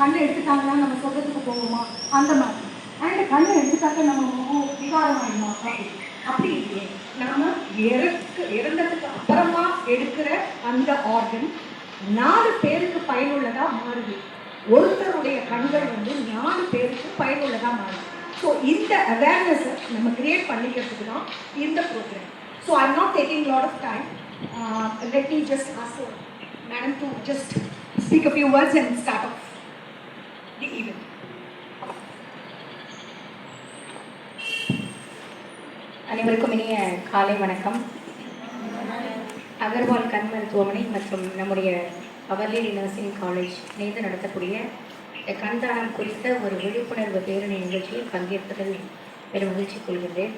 கண்ணை எடுத்துட்டாங்கன்னா நம்ம சொல்றதுக்கு போவோமா அந்த மாதிரி. அண்ட் கண்ணை எடுத்துட்டாக்க நம்ம விகாரம் ஆயிடுமா அப்படி இல்லையே. நாம இறந்ததுக்கு அப்புறமா எடுக்கிற அந்த ஆர்கன் 4 பேருக்கு பயனுள்ளதா மாறுது. ஒருத்தருடைய கண்கள் 4 பேருக்கு பயனுள்ளதா மாறுது. ஸோ இந்த அவேர்னஸை நம்ம கிரியேட் பண்ணிக்கிறதுக்கு தான் இந்த program. So I am not taking lot of time. Let me just ask madam to just speak a few words and start off the event. அனைவருக்கும் இனிய காலை வணக்கம். அகர்வால் கண் மருத்துவமனை மற்றும் நம்முடைய அவர் லேடி நர்சிங் காலேஜ் இணைந்து நடத்தக்கூடிய கண்தானம் குறித்த ஒரு விழிப்புணர்வு பேரணி நிகழ்ச்சியில் பங்கேற்பதில் பெரும் மகிழ்ச்சி கொள்கின்றேன்.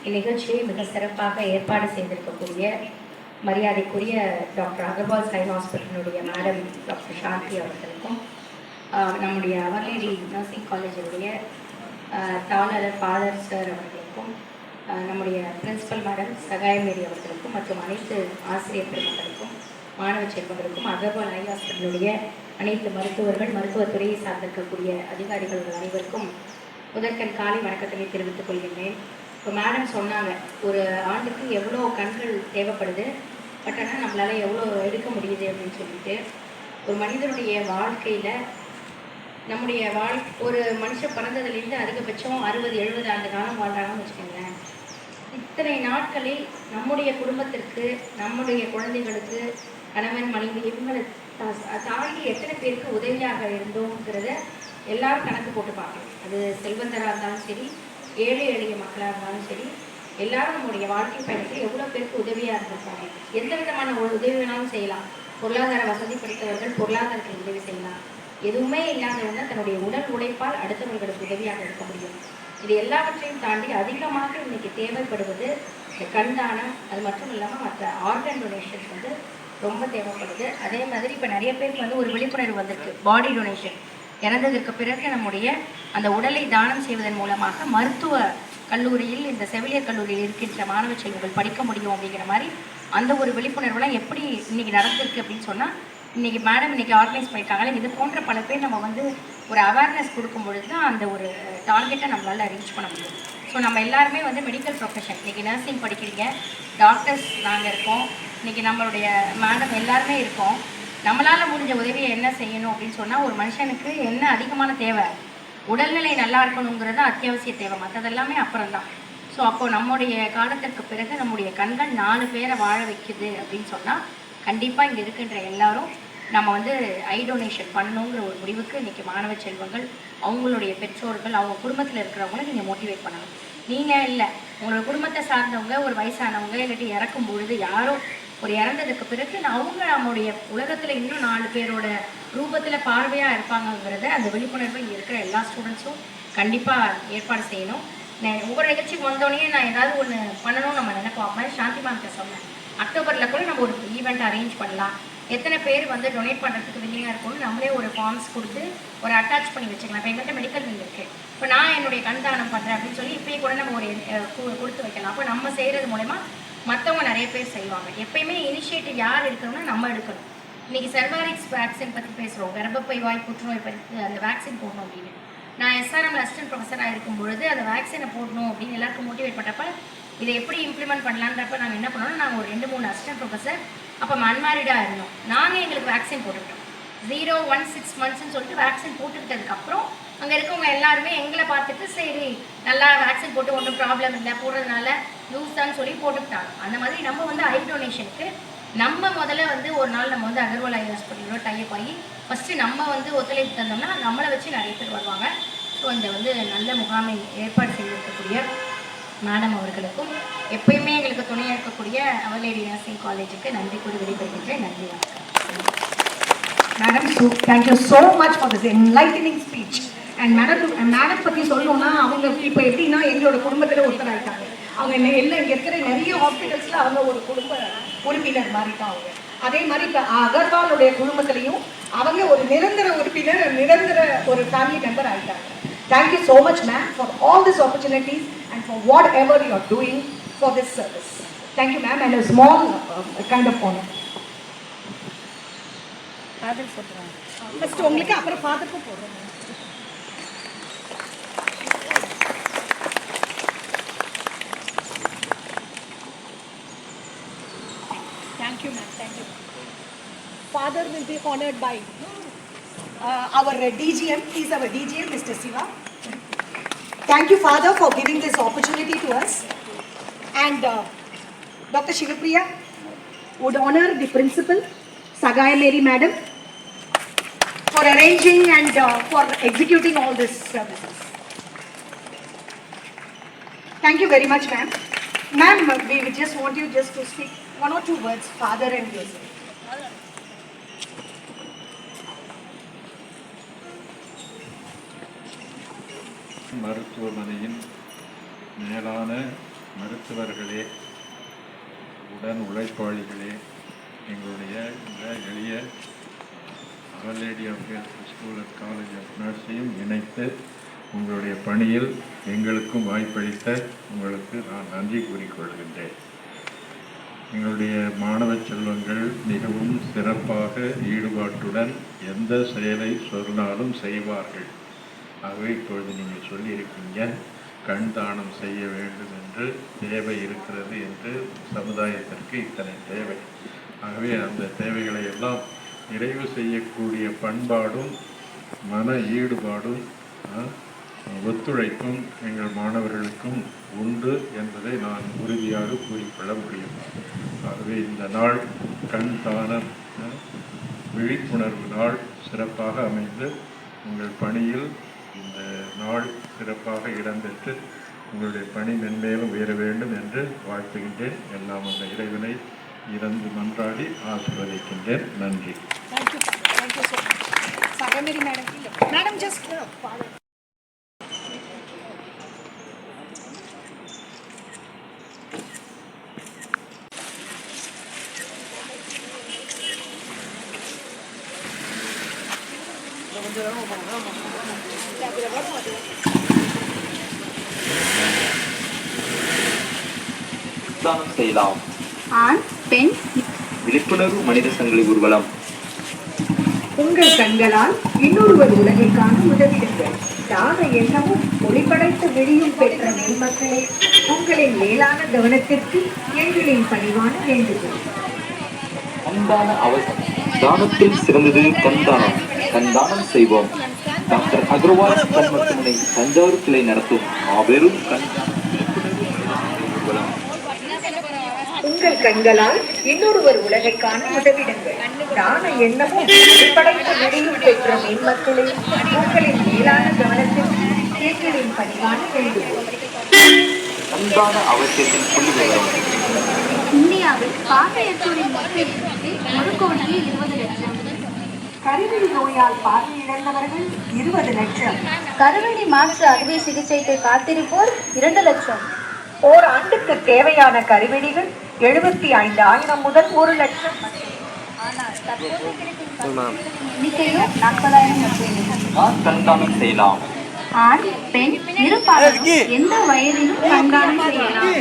இந்நிகழ்ச்சியை மிக சிறப்பாக ஏற்பாடு செய்திருக்கக்கூடிய மரியாதைக்குரிய டாக்டர் அகர்வால் சை ஹாஸ்பிட்டலுடைய மேடம் டாக்டர் சாந்தி அவர்களுக்கும், நம்முடைய அவர் லேடி நர்சிங் காலேஜுடைய தாளர் ஃபாதர் சார் அவர்களுக்கும், நம்முடைய பிரின்சிபல் மேடம் சகாயமேரி அவர்களுக்கும் மற்றும் அனைத்து ஆசிரியர் பெருமக்களுக்கும், மாணவ செல்வங்களுக்கும், அகர்வால் ஐ ஹாஸ்பிட்டலுடைய அனைத்து மருத்துவர்கள், மருத்துவத்துறையை சார்ந்திருக்கக்கூடிய அதிகாரிகள் அனைவருக்கும் முதற்கண் காலை வணக்கத்தினை தெரிவித்துக் கொள்கின்றேன். இப்போ மேடம் சொன்னாங்க, ஒரு ஆண்டுக்கு எவ்வளோ கண்கள் தேவைப்படுது, பட் ஆனால் நம்மளால் எவ்வளோ எடுக்க முடியுது அப்படின்னு சொல்லிட்டு. ஒரு மனிதனுடைய வாழ்க்கையில் நம்முடைய ஒரு மனுஷன் பிறந்ததுலேருந்து அதிகபட்சம் 60-70 ஆண்டு காலம் வாழ்றாங்கன்னு வச்சுக்கோங்களேன். இத்தனை நாட்களில் நம்முடைய குடும்பத்திற்கு, நம்முடைய குழந்தைகளுக்கு, கணவன் மனைவி இவங்களை தாண்டி எத்தனை பேருக்கு உதவியாக இருந்தோங்கிறத எல்லாரும் கணக்கு போட்டு பார்க்கணும். அது செல்வந்தராக இருந்தாலும் சரி, ஏழை எளிய மக்களாக இருந்தாலும் சரி, எல்லாரும் நம்முடைய வாழ்க்கை பயணத்தில் எவ்வளோ பேருக்கு உதவியாக இருந்திருப்பாங்க. எந்த விதமான உதவி வேணாலும் செய்யலாம். பொருளாதார வசதி படைத்தவர்கள் பொருளாதாரத்தில் உதவி செய்யலாம். எதுவுமே இல்லாதவங்க தன்னுடைய உடல் உழைப்பால் அடுத்தவர்களுக்கு உதவியாக இருக்க முடியும். இது எல்லாவற்றையும் தாண்டி அதிகமாக இன்னைக்கு தேவைப்படுவது இந்த கண்தானம். அது மட்டும் இல்லாமல் மற்ற ஆர்கன் டொனேஷன்ஸ் ரொம்ப தேவைப்படுது. அதே மாதிரி இப்போ நிறைய பேருக்கு ஒரு விழிப்புணர்வு வந்திருக்கு. பாடி டொனேஷன் இறந்ததற்கு பிறகு நம்முடைய அந்த உடலை தானம் செய்வதன் மூலமாக மருத்துவ கல்லூரியில், இந்த செவிலியர் கல்லூரியில் இருக்கின்ற மாணவ செல்வங்கள் படிக்க முடியும் அப்படிங்கிற மாதிரி அந்த ஒரு விழிப்புணர்வுலாம் எப்படி இன்னைக்கு நடந்திருக்கு அப்படின்னு சொன்னால், இன்றைக்கி மேடம் இன்றைக்கி ஆர்கனைஸ் பண்ணியிருக்காங்களே, இது போன்ற பல பேர் நம்ம ஒரு அவேர்னஸ் கொடுக்கும் பொழுது தான் அந்த ஒரு டார்கெட்டை நம்மளால் ரீச் பண்ண முடியும். ஸோ நம்ம எல்லாருமே மெடிக்கல் ப்ரொஃபஷன், இன்றைக்கி நர்சிங் படிக்கிறீங்க, டாக்டர்ஸ் நாங்கள் இருக்கோம், இன்றைக்கி நம்மளுடைய மேடம் எல்லாருமே இருக்கோம். நம்மளால் முடிஞ்ச உதவியை என்ன செய்யணும் அப்படின்னு சொன்னால், ஒரு மனுஷனுக்கு என்ன அதிகமான தேவை, உடல்நிலை நல்லா இருக்கணுங்கிறது அத்தியாவசிய தேவை, மற்றதெல்லாமே அப்புறம் தான். ஸோ அப்போது நம்முடைய காலத்திற்கு பிறகு நம்முடைய கண்கள் 4 பேரை வாழ வைக்குது அப்படின்னு சொன்னால், கண்டிப்பாக இங்கே இருக்கின்ற எல்லாரும் நம்ம ஐ டொனேஷன் பண்ணணுங்கிற ஒரு முடிவுக்கு இன்றைக்கி மாணவ செல்வங்கள், அவங்களுடைய பெற்றோர்கள், அவங்க குடும்பத்தில் இருக்கிறவங்களும் நீங்கள் மோட்டிவேட் பண்ணணும். நீங்கள் இல்லை, உங்களோட குடும்பத்தை சார்ந்தவங்க, ஒரு வயசானவங்க, இல்லாட்டி இறக்கும் பொழுது யாரோ ஒரு இறந்ததுக்கு பிறகு அவங்க நம்முடைய உலகத்தில் இன்னும் 4 பேரோட ரூபத்தில் பார்வையாக இருப்பாங்கங்கிறத அந்த விழிப்புணர்வை இங்கே இருக்கிற எல்லா ஸ்டூடெண்ட்ஸும் கண்டிப்பாக ஏற்பாடு செய்யணும். ஒவ்வொரு நிகழ்ச்சிக்கு வந்தோடனே நான் ஏதாவது ஒன்று பண்ணணும்னு நம்ம நினைப்போம். அப்போ சாந்தி மேம்கிட்ட சொன்னேன், அக்டோபரில் கூட நம்ம ஒரு ஈவெண்ட் அரேஞ்ச் பண்ணலாம், எத்தனை பேர் டொனேட் பண்ணுறதுக்கு வில்லிங்காக இருக்கும்னு நம்மளே ஒரு ஃபார்ம்ஸ் கொடுத்து ஒரு அட்டாச் பண்ணி வச்சுக்கலாம். இப்போ எங்கள்கிட்ட மெடிக்கல் பில் இருக்குது, இப்போ நான் என்னுடைய கண்தானம் பண்ணுறேன் அப்படின்னு சொல்லி இப்போயே கூட நம்ம ஒரு கொடுத்து வைக்கலாம். அப்போ நம்ம செய்கிறது மூலமா மற்றவங்க நிறைய பேர் செய்வாங்க. எப்பயுமே இனிஷியேட்டிவ் யார் எடுக்கணும்னா நம்ம எடுக்கணும். இன்றைக்கி சர்வாரிக்ஸ் வேக்சின் பற்றி பேசுகிறோம், கர்ப்பப்பை வாய் புற்றுநோய் பற்றி அந்த வேக்சின் போடணும் அப்படின்னு. நான் எஸ்ஆர்எம்ல அசிஸ்டன்ட் ப்ரொஃபஸராக இருக்கும் பொழுது அந்த வேக்சினை போடணும் அப்படின்னு எல்லாருக்கும் மோட்டிவேட் பண்ணுறப்ப, இதை எப்படி இம்ப்ளிமெண்ட் பண்ணலான்றப்ப நாங்கள் என்ன பண்ணோம்னா, நாங்கள் ஒரு 2-3 அசிஸ்டன்ட் ப்ரொஃபஸர் அப்போ அன்மேரிடாக இருந்தோம். நாங்கள் எங்களுக்கு வேக்சின் போட்டுக்கிட்டோம். 0-1-6 months சொல்லிட்டு வேக்சின் போட்டுக்கிட்டதுக்கப்புறம் அங்கே இருக்கவங்க எல்லாருமே எங்களை பார்த்துட்டு, சரி நல்லா வேக்சின் போட்டு ஒன்றும் ப்ராப்ளம் இல்லை, போடுறதுனால யூஸ் தான் சொல்லி போட்டுக்கிட்டாங்க. அந்த மாதிரி நம்ம ஐ டொனேஷனுக்கு நம்ம முதல்ல ஒரு நாள் நம்ம அகர்வால் ஐ ஹாஸ்பிட்டலோட டைப் ஆகி ஃபஸ்ட்டு நம்ம ஒத்துழைப்பு தந்தோம்னா நம்மளை வச்சு நிறைய பேர் வருவாங்க. ஸோ இந்த நல்ல முகாமை ஏற்பாடு செய்திருக்கக்கூடிய மேடம் அவர்களுக்கும், எப்பயுமே எங்களுக்கு துணையாக இருக்கக்கூடிய அவர் லேடி நர்சிங் காலேஜுக்கு நன்றி கூறி விடைபெறுகின்றேன். நன்றி, வணக்கம். Madam, thank you so much for this enlightening speech. And madam பற்றி சொல்லணும்னா, அவங்க இப்போ எப்படின்னா எங்களோட குடும்பத்தில் ஒருத்தர் ஆகிட்டாங்க. அவங்க எல்லாம் இங்கே இருக்கிற நிறைய ஹாஸ்பிட்டல்ஸில் அவங்க ஒரு குடும்ப உறுப்பினர் மாதிரி தான் அவங்க. அதே மாதிரி இப்போ அகர்வாலுடைய குடும்பத்திலையும் அவங்க ஒரு நிரந்தர உறுப்பினர், நிரந்தர ஒரு ஃபேமிலி மெம்பர் ஆகிட்டாங்க. Thank you so much, ma'am, for all these opportunities and for whatever you are doing for this service. Thank you, ma'am, and a small kind of honor. First உங்களுக்கு அப்புறம் ஃபாதருக்கு போடுறோம். Thank you, ma'am. Thank you. Father will be honored by our DGM. He's our DGM, Mr. Siva. Thank you, Father, for giving this opportunity to us. And Dr. Shivapriya would honor the principal, Sagaya Mary Madam, for arranging and for executing all this services. Thank you very much, ma'am. Ma'am, we would just want you just to speak one or two words, Father and yourself. மருத்துவமனையின் மேலான மருத்துவர்களே, உடன் உழைப்பாளிகளே, எங்களுடைய இந்த எளிய our lady of health school and college of நர்ஸையும் இணைத்து உங்களுடைய பணியில் எங்களுக்கும் வாய்ப்பளித்த உங்களுக்கு நான் நன்றி கூறிக்கொள்கின்றேன். எங்களுடைய மாணவ செல்வங்கள் மிகவும் சிறப்பாக ஈடுபாட்டுடன் எந்த செயலை சொன்னாலும் செய்வார்கள். ஆகவே இப்பொழுது நீங்கள் சொல்லியிருக்கீங்க, கண் தானம் செய்ய வேண்டும் என்று தேவை இருக்கிறது என்று, சமுதாயத்திற்கு இத்தனை தேவை. ஆகவே அந்த தேவைகளை எல்லாம் நிறைவு செய்யக்கூடிய பண்பாடும் மன ஈடுபாடும் ஒத்துழைப்பும் எங்கள் மாணவர்களுக்கும் உண்டு என்பதை நான் உறுதியாக கூறிக்கொள்ள முடியும். ஆகவே இந்த நாள் கண் தானம் விழிப்புணர்வு நாள் சிறப்பாக அமைந்து உங்கள் பணியில் இந்த நாள் சிறப்பாக இடம்பெற்று உங்களுடைய பணி மென்மேலும் உயர வேண்டும் என்று வாழ்த்துகின்றேன். எல்லாம் அந்த இறைவனை இறந்து மன்றாடி ஆசீர்வதிக்கின்றேன். நன்றி. Madam, just தானம் செய்யலாம். ஆண் பெண் விழிப்புணர்வு மனித சங்கிலி ஊர்வலம். உங்கள் கண்களால் இன்னொருவர் உலகை காண உதவிடுங்கள். தான எண்ணமும் ஒளிபடைத்த வெளியும் பெற்ற மேல்மக்களே, உங்களின் மேலான கவனத்திற்கு எங்களின் பணிவான வேண்டுகோள். கண்தான தானத்தில் சிறந்தது கண்தானம். கண்தானம் செய்வோம். டாக்டர் அகர்வால் கண் மருத்துவமனை தஞ்சாவூர் கிளை நடத்தும் மாபெரும் ஊர்வலம். உங்கள் கண்களால் இன்னொருவர் உலகை காண உதவிடுங்கள். தான எண்ணமும் ஒளிபடைத்த வெளியும் பெற்ற மேல்மக்களே, உங்களின் மேலான கவனத்திற்கு எங்களின் பணிவான வேண்டுகோள். கண்தான அவசியத்தின் புள்ளி விவரம். இந்தியாவில் பார்வையற்றோரின் மொத்த எண்ணிக்கை 1,20,00,000. கருவிழி நோயால் பார்வையிழந்தவர்கள் 20 லட்சம். கருவிழி மாற்று அறுவை சிகிச்சைக்கு காத்திருப்போர் 2 லட்சம். ஓராண்டுக்கு தேவையான கருவிழிகள் 75,000 முதல் 1 லட்சம். ஆனால் தற்போது கிடைக்கும் எண்ணிக்கையோ 40,000 மட்டுமே. கண்தானம் செய்யலாம். ஆண் பெண் இருப்பாளரும் எந்த வயதிலும் கண்தானம் செய்யலாம்.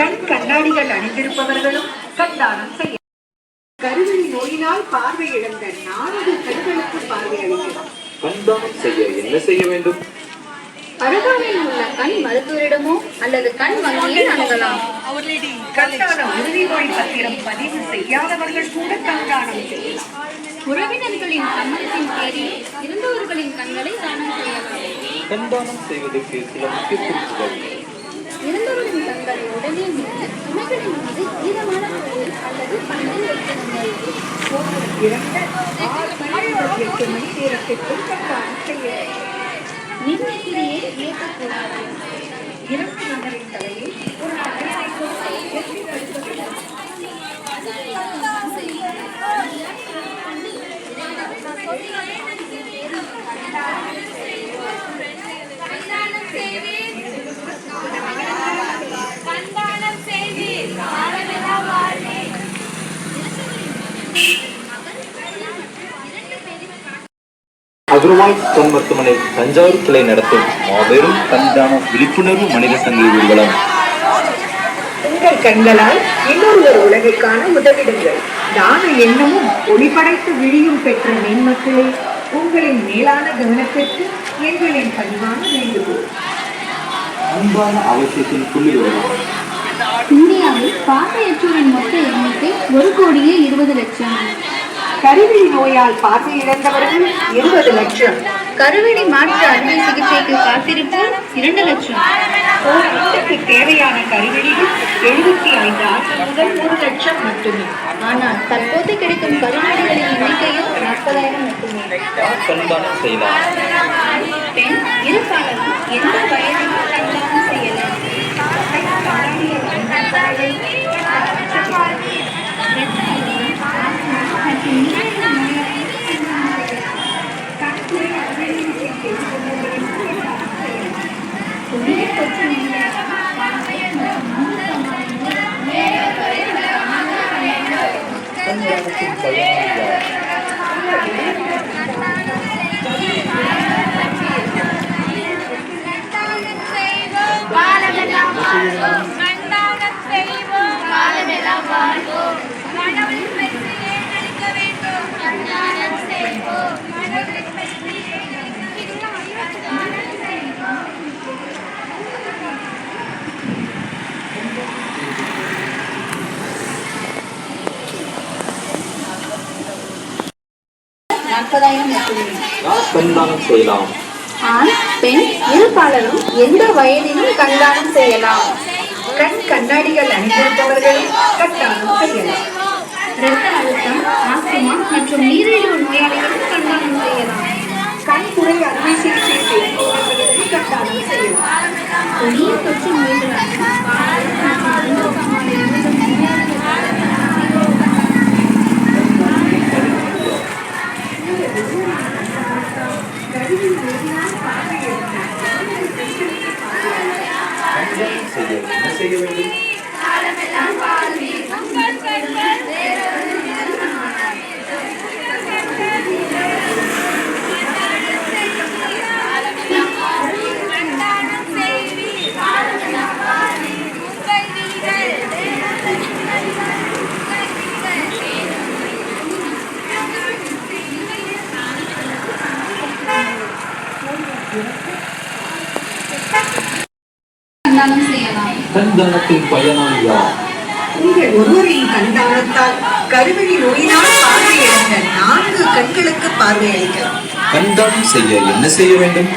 கண் கண்ணாடிகள் அணிந்திருப்பவர்களும் கண்தானம் செய்ய. கருவிழி நோயினால் பார்வை இழந்த 4 கண்களுக்கு பார்வை அளிக்கலாம். கண்தானம் செய்ய என்ன செய்ய வேண்டும்? அருகாமையில் உள்ள கண் மருத்துவரிடமோ அல்லது கண் வங்கியில் அணுகலாம். கண்தான உறுதிமொழி பத்திரம் பதிவு செய்யாதவர்கள் கூட கண்தானம் செய்யலாம். உறவினர்களின் சம்மதத்தின் பேரில் இருந்தவர்களின் கண்களை தானம் செய்யலாம். கண்தானம் செய்வதற்கு சில முக்கிய குறிப்புகள். இருந்தவரின் கண்களை உடனே மீது துணைகளின் மீது ஈரமான பொருள் அல்லது பணத்தில் வைத்திருங்கள். 8 மணி நேரத்திற்குள் கண்தானம் செய்ய. நிர்ணயிலேயே இயக்கக்கூடாது. இறப்பு நபரின் தலையில் ஒரு தகவலை அகர்வால் கண் மருத்துவமனை தஞ்சாவூர் கிளை நடத்தும் மாபெரும் கண்தான விழிப்புணர்வு மனித சங்கிலி ஊர்வலம். உங்கள் கண்களால் இன்னொருவர் உலகை காண உதவிடுங்கள். தான எண்ணமும் ஒளிபடைத்து விழியும் பெற்ற மேன்மக்களே, உங்களின் மேலான கவனத்திற்கு எங்களின் பணிவான வேண்டுகோள். அன்பான அவசியத்தின் புள்ளிவிவரம். இந்தியாவில் பார்வையற்றோரின் மொத்த எண்ணிக்கை 1,20,00,000. கருவிழி நோயால் பார்வையிழந்தவர்கள் 20 லட்சம். கருவிழி மாற்று அறுவை சிகிச்சைக்கு காத்திருப்போர் 2 லட்சம். ஓராண்டுக்கு தேவையான கருவிழிகள் 75,000 முதல் 1 லட்சம் மட்டுமே. ஆனால் தற்போது கிடைக்கும் கருவிழிகளின் எண்ணிக்கையும் 40,000 மட்டுமே. கண்தானம் செய்யலாம். பெண் இருப்பாளரும் எந்த வயதிலும் கண்தானம் செய்யலாம். கண்தானத்தின் பயனாளி யார்? யார் கண்தானம் செய்யலாம்? ஆண் பெண் இருப்பாளரும் எந்த வயதிலும் கண்தானம் செய்யலாம். கண் கண்ணாடிகள் அணிந்திருப்பவர்களும் கண்தானம் செய்யலாம். இரத்த அழுத்தம், ஆஸ்துமா மற்றும் நீரிழிவு நோயாளிகளும் கண்தானம் செய்யலாம். கண்புரை அறுவை சிகிச்சை செய்பவர்களுக்கு கண்தானம் செய்யலாம். கொடிய தொற்று நோய்களான காய்ச்சல் மற்றும் மூலக்காமாலை மூலம் கண்தானம் செய்ய என்ன செய்ய வேண்டும்? கண்தானம் செய்யலாம். கண்தானத்தின் பயனாளி யார்? உங்கள் ஒருவரின் கண்தானத்தால் கருவிழி நோயினால் பார்வையிழந்த 4 கண்களுக்கு பார்வையளிக்கலாம். கண்தானம் செய்ய என்ன செய்ய வேண்டும்?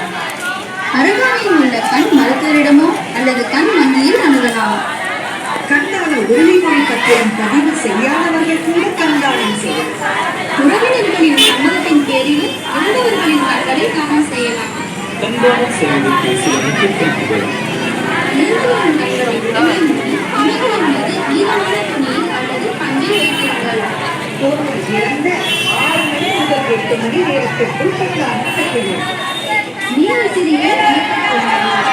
அருகாமையில் உள்ள கண் மருத்துவரிடமோ அல்லது கண் வங்கியில் அணுகலாம். கண்தான உறுதிமொழி பத்திரம் பதிவு செய்யாதவர்கள் கூட கண்தானம் செய்யலாம். உறவினர்களின் சம்மதத்தின் பேரிலும் இறந்தவர்களின் கண்களை தானம் செய்யலாம். கண்தானம் செய்வதற்கு சில முக்கிய குறிப்புகள். இறந்தவரின் கண்களை உடனே மூடி அவைகளின் மீது ஈரமான துணியில் அல்லது பஞ்சில் வைத்தீர்கள். ஒருவர் இறந்த 6 மணி முதல் 8 மணி நேரத்திற்குள் கண்தானம் செய்ய வேண்டும். நீலசிறியை இயக்கக் கொள்ளலாம்.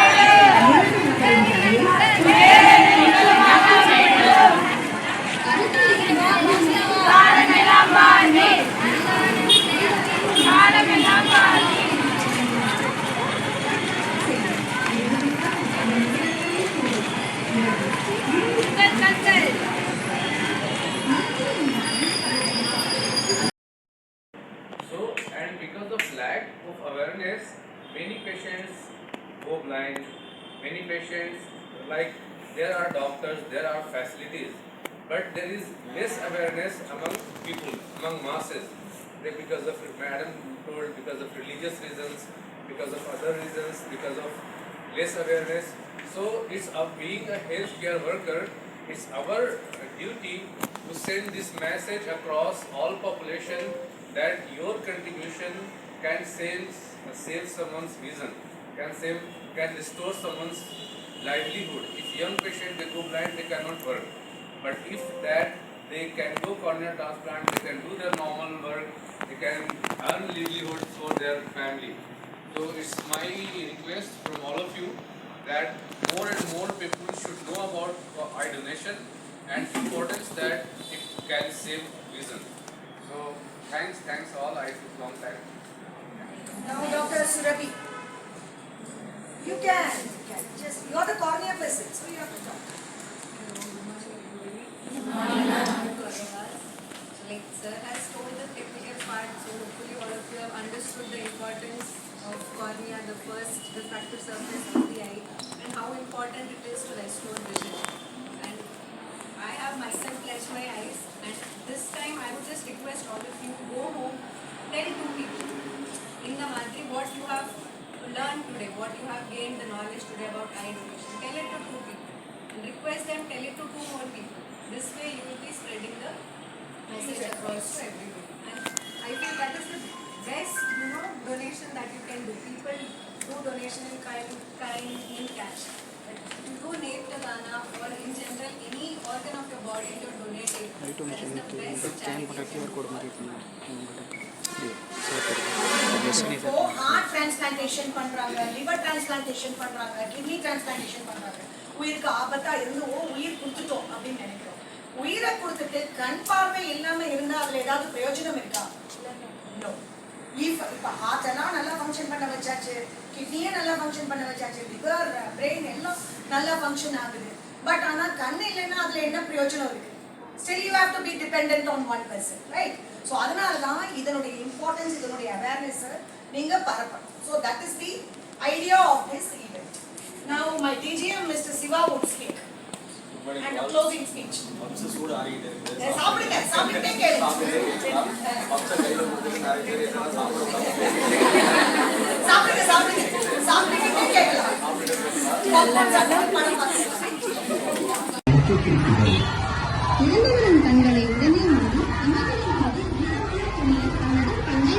So, and because of lack of awareness, many patients go blind. Many patients, like there are doctors, there are facilities, but there is less awareness among people, among masses. Because of, Madam told, because of religious reasons, because of other reasons, because of less awareness. So, it's being a healthcare worker, it's our duty to send this message across all population that your contribution can save someone's vision, can restore someone's livelihood. If young patient they go blind, they cannot work. But if that they can go cornea transplant, they can do their normal work, they can earn livelihood for their family. So it's my request from all of you that more and more people should know about eye donation and importance that it can save vision. So thanks all. I took long time. Now, Dr. Surabhi, you can just, you are the cornea person, so you have to talk. Like sir has told the technical part, so hopefully all of you have understood the importance of cornea, the refractive surface of the eye, and how important it is to restore vision. And I have myself pledged my eyes, and this time I would just request all of you go home, tell 2 people in the Madri what you have learned today, what you have gained the knowledge today about eye donation. Tell it to 2 people, and request them tell it to 2 more people. This way you will be spreading the message across to everybody. And I feel that is the best, donation that you can do. People do donation in kind, in cash. But to do Netradana or in general any organ of your body you're donating, that is the best charity. இப்போ heart transplantation பண்றாங்க, liver transplantation பண்றாங்க, kidney transplantation பண்றாங்க. உயிருக்கு ஆபத்தா இருந்தும் உயிர் கொடுத்துட்டோம் அப்படின்னு நினைக்கிறோம். உயிரை கொடுத்துட்டு கண் பார்வை இல்லாம இருந்தா அதுல ஏதாவது பிரயோஜனம் இருக்கா? இப்ப ஹார்ட் எல்லாம் நல்லா ஃபங்க்ஷன் பண்ண வச்சாச்சு, கிட்னியே நல்லா ஃபங்க்ஷன் பண்ண வச்சாச்சு, லிவர் பிரெயின் எல்லாம் நல்லா ஃபங்க்ஷன் ஆகுது. பட் ஆனா கண் இல்லைன்னா அதுல என்ன பிரயோஜனம் இருக்கு? Still you have to be dependent on one person, right? So அதனால தான் இதனுடைய இம்பார்ட்டன்ஸ், இதனுடைய அவேர்னஸ் நீங்க பரப்பணும். So that is the idea of this event. Now my DGM Mr. Siva would speak and a closing speech. சாப்பிடுங்க, சாப்பிட்டே கேளுங்க. சாப்பிடுங்க, சாப்பிடுங்க, சாப்பிட்டுட்டே கேட்கலாம்.